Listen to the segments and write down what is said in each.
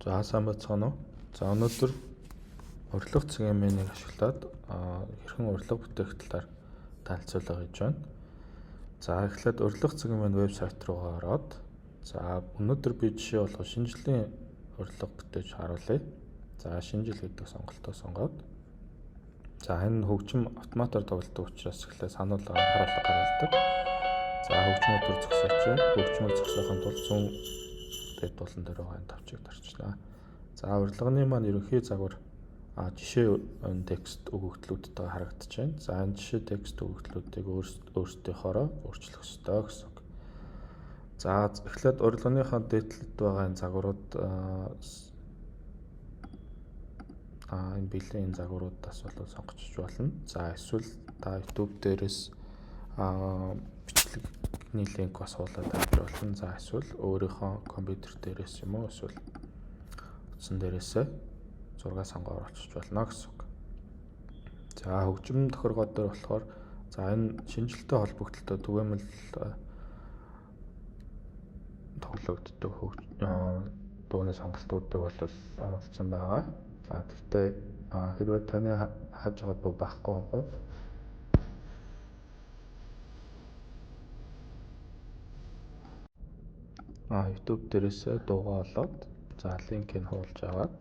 За сайн бацгаана уу. За өнөөдөр урилга цагийн менюг ашиглаад хэрхэн урилга бүтээх талаар танилцуулга хийж байна. За эхлээд урилга цагийн меню вебсайт руугаа ороод за өнөөдөр би жишээ болгох шинэ жилийн урилга бүтээж харуулъя. За шинэ жил гэдэг сонголтоо сонгоод за энэ хөгжим автоматар тоглодог учраас эхлээд сануулга анхааруулга гаргадаг. За хөгжмөө төр зогсооч. Хөгжмөө зогсоохын тулд 100 дээд болон дээр байгаа тавчиг дарчлаа. За урилганы маань ерөнхий загвар жишээ текст өгөгдлүүдтэй харагдаж байна. За энэ жишээ текст өгөгдлүүдийг өөрсдийнхоороо өөрчлөх ёстой гэсэн үг. За эхлээд урилганыхаа дээдлэлд байгаа энэ загварууд энэ биелийн загваруудаас болоод сонгочих болно. За эсвэл та YouTube дээрээс бичлэгний линк бас хуулаад авч болно. За эсвэл өөрийнхөө компьютер дээрээс юм уу эсвэл утсан дээрээсээ зураг сонгоо оруулчих болно гэсэн үг. За хөгжим тохиргоо дээр болохоор за энэ шинжилтэй холбогдлолтой түгээмэл тоглогддог дууны сонголтуудыг бол оруулсан байгаа. За гэхдээ хэрвээ таны хааж байгаа дуу байхгүй бол YouTube дээрээс дуугаа олоод за линкийг хуулж аваад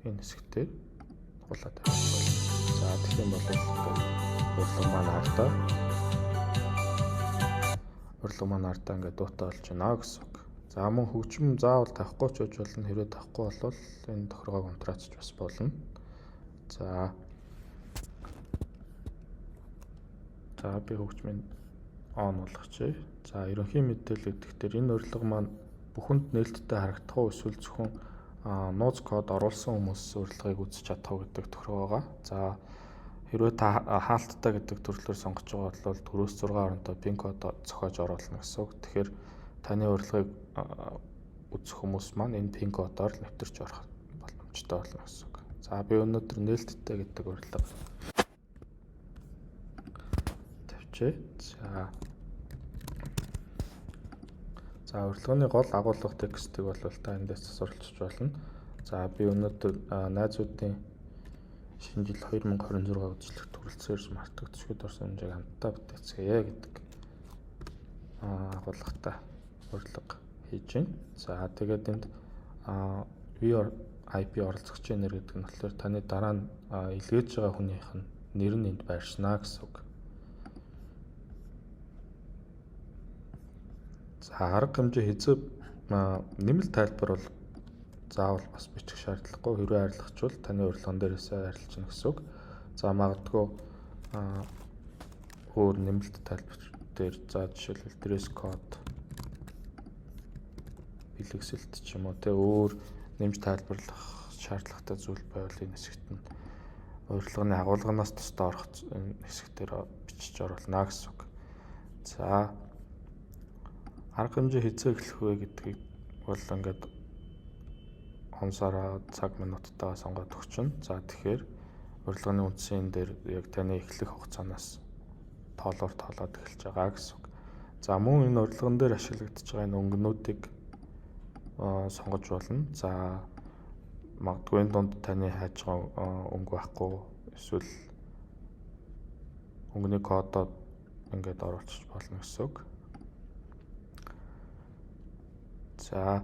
энэ хэсэгтээ хуулаад авчих болно. За тэгэх юм бол урилга маань ардаа ингээд дуутай болж байна гэсэн үг. За мөн хөгжим заавал тавихгүй ч байж болно. Хэрвээ тавихгүй бол энэ тохиргоог унтраачч бас болно. За би хөгжмийн он болгочихъя. За ерөнхий мэдээлэл гэхээр энэ урилга маань бүхэнд нээлттэй харагдах уу эсвэл зөвхөн нууц код оруулсан хүмүүс урилгыг үзэж чадах уу гэдэг тохиргоо байгаа. За хэрвээ та хаалттай гэдэг төрлөөр сонгож байгаа бол 4-6 оронтой пин код зохиож оруулна гэсэн үг. Тэгэхээр таны урилгыг үзэх хүмүүс маань энэ пин кодоор нэвтэрч орох боломжтой болно гэсэн үг. За би өнөөдөр нээлттэй гэдэг урилга тавьчих. За урилганы гол агуулга текстийг бол та эндээс засварлаж болно. За би өнөөдөр найзуудын шинэ жил 2026 үзлэгт хүрэлцээр мартагдчихгүй орсон хэмжээг хамтдаа бүтээцгээе гэдэг агуулгатай урилга хийж байна. За тэгээд энд VIP оролцогч нэр гэдэг нь болохоор таны дараа нь илгээж байгаа хүнийх нь нэр нь энд байршина гэсэн үг. За арга хэмжээ хэзээ нэмэлт тайлбар бол заавал бас бичих шаардлагагүй. Хэрвээ арилгачвал таны урилган дээрээсээ арилжна гэсэн үг. За магадгүй өөр нэмэлт тайлбар дээр за жишээлбэл dress code бэлгэсэлт ч юм уу тэ өөр нэмж тайлбарлах шаардлагатай зүйл байвал энэ хэсэгт нь урилганы агуулганаас тусдаа орох хэсгээр бичиж оруулна гэсэн үг. За арга хэмжээ хэзээ эхлэх вэ гэдгийг бол ингээд онсараа цаг минуттайгаа сонгоод өгчнө. За тэгэхээр урилганы үндсэн дээр яг таны эхлэх хугацаанаас тоолоод эхэлж байгаа гэсэн үг. За мөн энэ урилган дээр ашиглагдж байгаа энэ өнгөнүүдийг сонгож болно. За магадгүй энэ донд таны хайж байгаа өнгө байхгүй эсвэл өнгөний кодод ингээд оруулчих болно гэсэн үг. За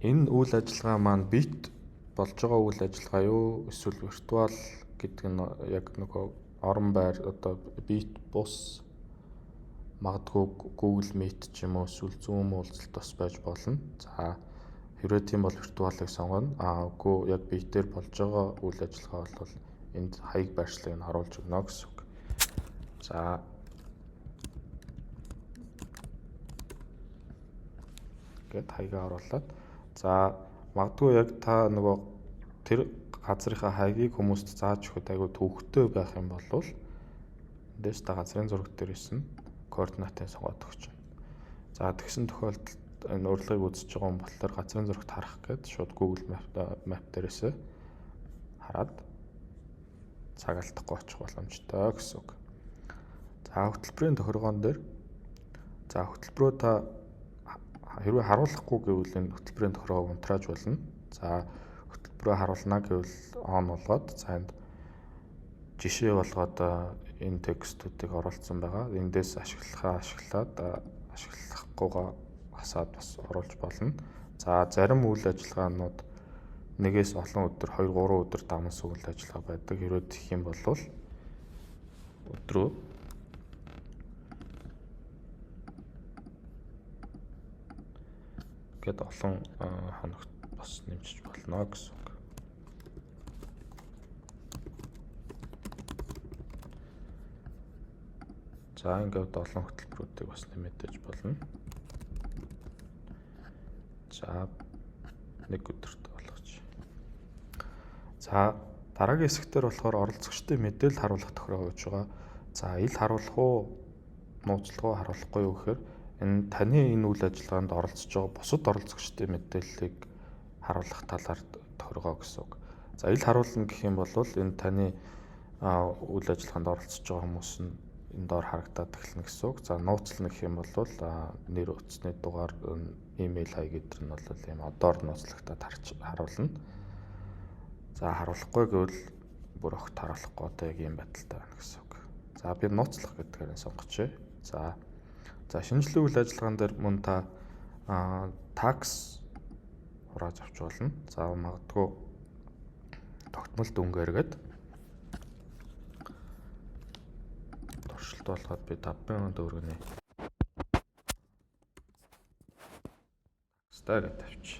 энэ үйл ажиллагаа маань бит болж байгаа үйл ажиллагаа юу эсвэл виртуал гэдэг нь яг нөгөө орон байр одоо бит бус магадгүй Google Meet ч юм уу эсвэл Zoom уулзалт бас байж болно. За хэрвээ тийм бол виртуалыг сонгоно. Үгүй яг битээр болж байгаа үйл ажиллагаа бол энд хаяг байршлыг нь харуулж өгнө гэсэн үг. За гэт хаягаа оруулаад за магадгүй яг та нөгөө тэр газрынхаа хаягийг хүмүүст зааж өгөхөд айгүй төвөгтэй байх юм бол эндээс та газрын зураг дээрээс нь координатыг сонгоод өгч байна. За тэгсэн тохиолдолд энэ урилгыг үзэж байгаа юм болохоор газрын зурагт харах гээд шууд Google Map дээрээс хараад цаг алдахгүй очих боломжтой гэсэн үг. За хөтөлбөрийн тохиргоон дээр за хөтөлбөрөө та хэрвээ харуулахгүй гэвэл энэ хөтөлбөрийн тохиолгыг унтрааж болно. За хөтөлбөрөө харуулна гэвэл on болгоод за энд жишээ болгоод энэ текстүүдийг оруулсан байгаа. Эндээс ашиглахад ашиглахгүйгээ хасаад бас оруулж болно. За зарим үйл ажиллагаанууд нэгээс олон өдөр 2-3 өдөр дамс үйл ажиллагаа байдаг. Хэрвээ тэгэх юм бол өдрөө гэд олон хоногт бас нэмжиж болно гэсэн үг. За ингээд олон хөтөлбөрүүдийг бас нэмэгдэж болно. За нэг өдөрт болгож. За дараагийн хэсгээр болохоор оролцогчдын мэдээлэл харуулах тохиолгоо гэж байгаа. За ил харуулах уу, нууцлага уу, харуулахгүй юу гэхээр энэ таны энэ үйл ажиллагаанд оролцож байгаа бусад оролцогчдын мэдээллийг харуулах талаар тохиргоо гэсэн үг. За ил харуулна гэх юм бол энэ таны үйл ажиллагаанд оролцож байгаа хүмүүс нь энэ доор харагдаад эхэлнэ гэсэн үг. За нууцлна гэх юм бол нэр утасны дугаар, имэйл хаяг гэдэр нь бол ийм одоор нууцлагтаад харуулна. За харуулахгүй гэвэл бүр огт харуулахгүй одоо яг ийм байдалтай байна гэсэн үг. За би нууцлах гэдгээр нь сонгоч. За шинжлэх үйл ажиллагаан дээр мөн та такс хурааж авч болно. За магадгүй тогтмол дүнгээр гээд туршилт болгоод би 5,000 төгрөгийн такстай гэж тавьчих.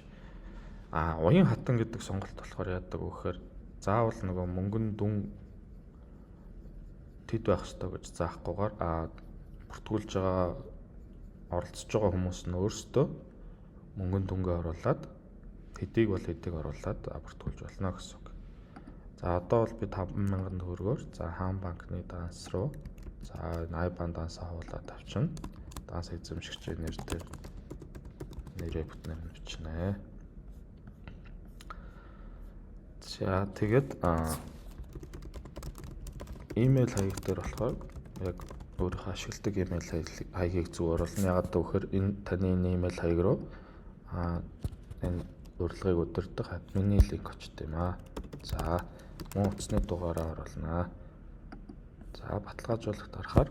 Уян хатан гэдэг сонголт болохоор яадаг вэ гэхээр заавал нөгөө мөнгөн дүн тэд байх ёстой гэж заахгүйгээр бүртгүүлж байгаа оролцож байгаа хүмүүс нь өөрсдөө мөнгөн дүнгээ оруулаад хэдийг бол хэдийг оруулаад бүртгүүлж болно гэсэн үг. За одоо бол би 5,000 төгрөгөөр за хаан банкны данс руу за iBank дансаа хуулаад авчна. Данс эзэмшигчийн нэр дээр нэрээ бүтнээр нь бичнэ. За тэгээд имэйл хаяг дээр болохоор яг өөрийнхөө ашигладаг имэйл хаягийг зөв оруулна. Яагаад гэвэл энэ таны имэйл хаяг руу энэ урилгыг удирдах админы линк очт юм аа. За мөн утасны дугаараа оруулнаа. За баталгаажуулалт харахаар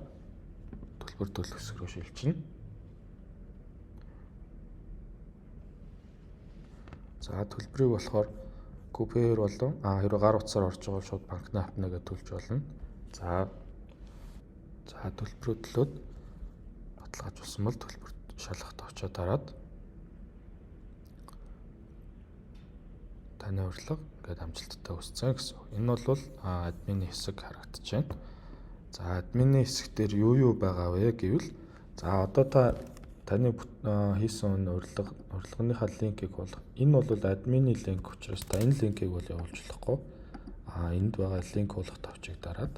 төлбөр төлөх хэсэг рүү шилжинэ. За төлбөрийг болохоор купер болон хэрэг гар утсаар орж байгаа шууд банкны апнээгээ төлж болно. За төлбөрөө төлөөд баталгаажуулсан бол төлбөр шалгалт очоод дараад таны урилга ингээд амжилттай үсцэн гэсэн. Энэ бол админы хэсэг харагдаж байна. За админы хэсэг дээр юу байгаа вэ гэвэл за одоо таны хийсэн урилганыхаа линкийг бол энэ бол админы линк учраас та энэ линкийг бол явуулж болохгүй. Энд байгаа линк болгох тавчийг дараад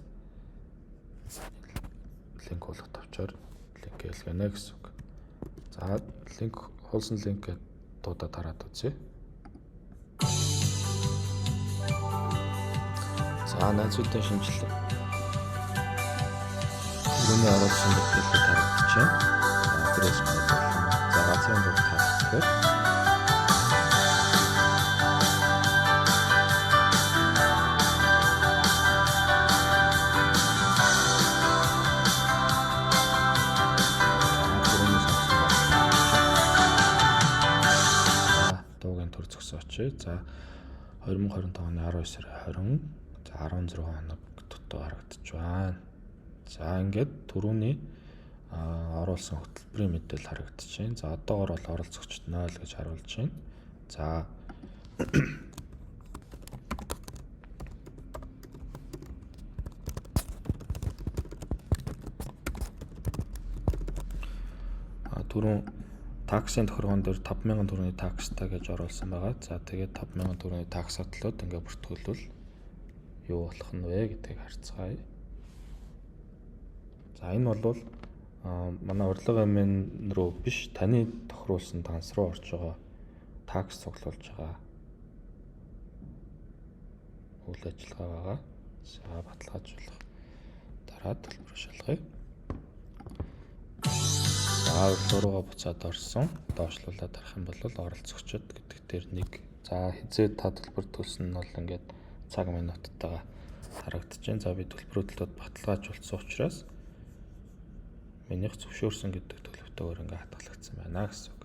линк болгох тавчаар линк хэлгэнэ гэсэн үг. За линк хуулсан линк дуудаад хараад үзье. За найзуудын шинжилгээ. Үүний оруулсан мэдээлэл харагдаж байна. Адрес байна. За газрын дунд тавьчихлаа. Дуугийн төр зөксөн очие. За 2025 оны 12 сарын 20 за 16 хоног дутуу харагдаж байна. За ингээд түрүүний оруулсан хөтөлбөрийн мэдээлэл харагдаж байна. За одоогоор бол оролцогчд 0 гэж харуулж байна. За түрүүн таксын тохиргоон дээр 5,000 төгрөгийн такстай гэж оруулсан байгаа. За тэгээд 5,000 төгрөгийн такс отлоод ингээд бүртгүүлвэл юу болох нь вэ гэдгийг харцгаая. За энэ бол манай урилга эмэн рүү биш таны тохируулсан данс руу орж байгаа такс цуглуулж байгаа үйл ажиллагаа байгаа. За баталгаажуулах. Дараа төлбөр шалгая. За урилга руугаа буцаад орсон. Доошлуулаад харах юм бол оролцогчид гэдэг дээр нэг. За хизээ та төлбөр төлсөн нь бол ингээд цаг минуттайгаа харагдаж байна. За би төлбөрөдлөд баталгаажуулсан учраас минийх зөвшөөрсөн гэдэг төлөвтэйгээр ингээд хадгалагдсан байна гэсэн үг.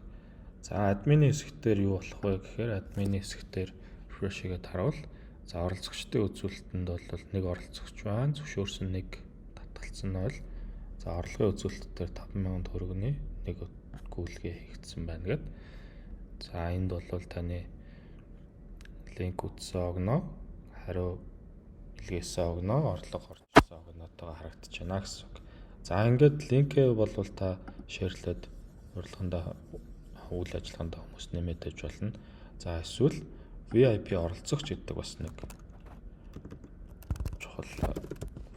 За админы хэсгээр юу болох вэ гэхээр админы хэсгээр refresh хийгээд харуул. За оролцогчдын үзүүлэлтэнд бол нэг оролцогч байна. Зөвшөөрсөн нэг татгалцсан нь бол за орлогын үзүүлэлт дээр 5,000 төгрөгийн нэг гүйлгээ хийгдсэн байна гэд. За энд бол таны линк үтсэн огноо, хариу илгээсэн огноо, орлого орчихсон огноотойгоо харагдаж байна гэсэн үг. За ингээд линкээ бол та шеэрлээд урилгандаа үйл ажиллагаанд хүмүүс нэмэгдэж болно. За эсвэл VIP оролцогч гэдэг бас нэг чухал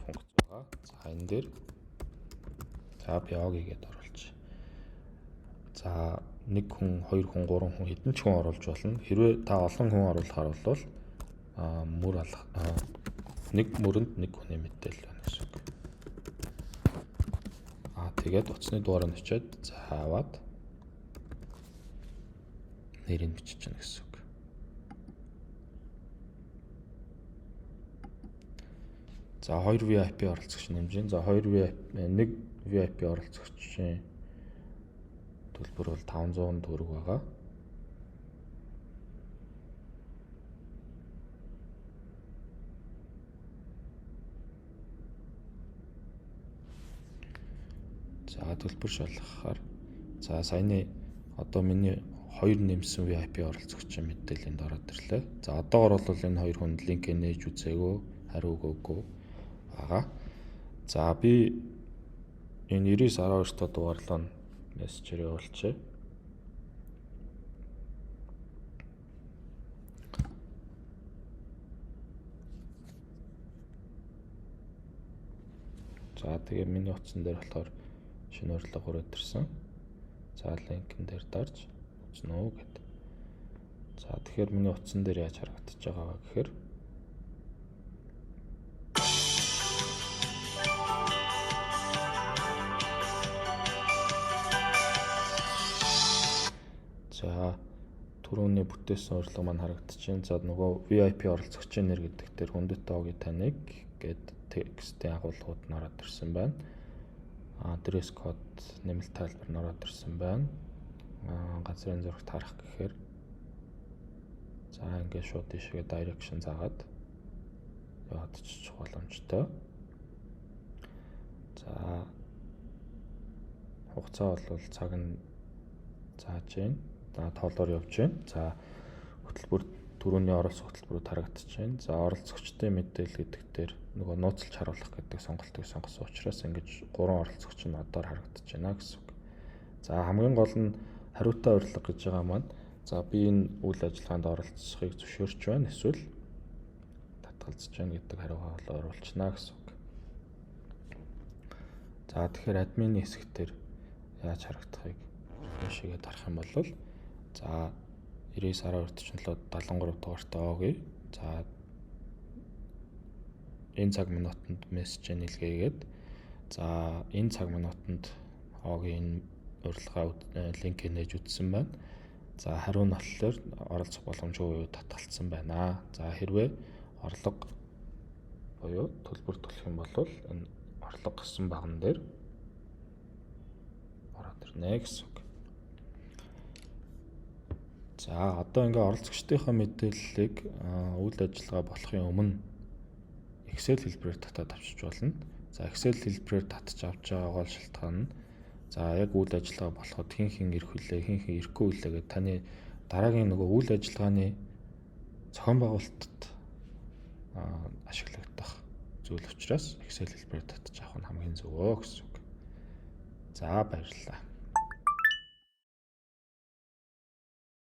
функц байгаа. За энэ дээр за би огийг оруулж. За 1 хүн, 2 хүн, 3 хүн хэдэн ч хүн оруулж болно. Хэрвээ та олон хүн оруулахаар бол мөр алах нэг мөрөнд нэг хүний мэдээлэл байна гэсэн үг. Тэгээд утасны дугаарыг өчөөд зааваад нэрийг бичиж гэнэ гэсэн үг. За 2 VIP оролцогч нэмжин. За 1 VIP оролцогчийн төлбөр бол 500 төгрөг байгаа. За төлбөр шалгахаар за саяны одоо миний 2 нэмсэн VIP оролцогчийн мэдээлэл энд ороод ирлээ. За одоогор бол энэ 2 хүнд линкээ нээж үзээгөө, хариу өгөөгүй байгаа. За би энэ 9912 дахь дугаарлаа мессежээр явуулчихъя. За тэгээ миний утсан дээр болохоор шинэ урилга хүрээд ирсэн. За линкэн дээр дарж үзнэ үү гэдэг. За тэгэхээр миний утсан дээр яаж харагдаж байгаа гэхээр за түрүүний бүтээсэн урилга маань харагдаж байна. За нөгөө VIP оролцогчийн нэр гэдэг дээр хүндэт огийн таныг гэдэг текстийн агуулгууд нь ороод ирсэн байна. Адрес код, нэмэлт тайлбар нь ороод ирсэн байна. Газрын зурагт харах гэхээр за ингээд шууд тийшээ direction заагаад яваад чичих боломжтой. За хугацаа бол цаг нь зааж байна. За тоолоор явж байна. За хөтөлбөр түрүүний оролцох хөтөлбөрүүд харагдаж байна. За оролцогчдын мэдээлэл гэдэг дээр нөгөө нууцлж харуулах гэдэг сонголтыг сонгосон учраас ингэж 3 оролцогч нь одоор харагдаж байна гэсэн үг. За хамгийн гол нь хариутай урилга гэж байгаа маань за би энэ үйл ажиллагаанд оролцохыг зөвшөөрч байна эсвэл татгалзаж байна гэдэг хариугаа оруулчихна гэсэн үг. За тэгэхээр админы хэсэг дээр яаж харагдахыг шигээд харах юм бол за 9912 43 дугаартай оогий. За энэ цаг минутанд мессеж нийлгээгээд за энэ цаг минутанд огийн урилга линкээ нээж үзсэн байна. За хариу нь болохоор оролцох боломжгүй юу татгалцсан байна. За хэрвээ орлого буюу төлбөр төлөх юм бол энэ орлого гэсэн баган дээр ороод ирнэ гэсэн үг. За одоо ингээ оролцогчдынхаа мэдээллийг үйл ажиллагаа болохын өмнө Excel хэлбэрээр татаад авчиж болно. За Excel хэлбэрээр татж авч байгаа гол шалтгаан нь за яг үйл ажиллагаа болоход хин ирэх хүлээ, хин ирэхгүй хүлээ гэдэг таны дараагийн нөгөө үйл ажиллагааны зохион байгуулалтад ашиглагдах зүйл учраас Excel хэлбэрээр татж авах нь хамгийн зөвөө гэсэн үг. За баярлалаа.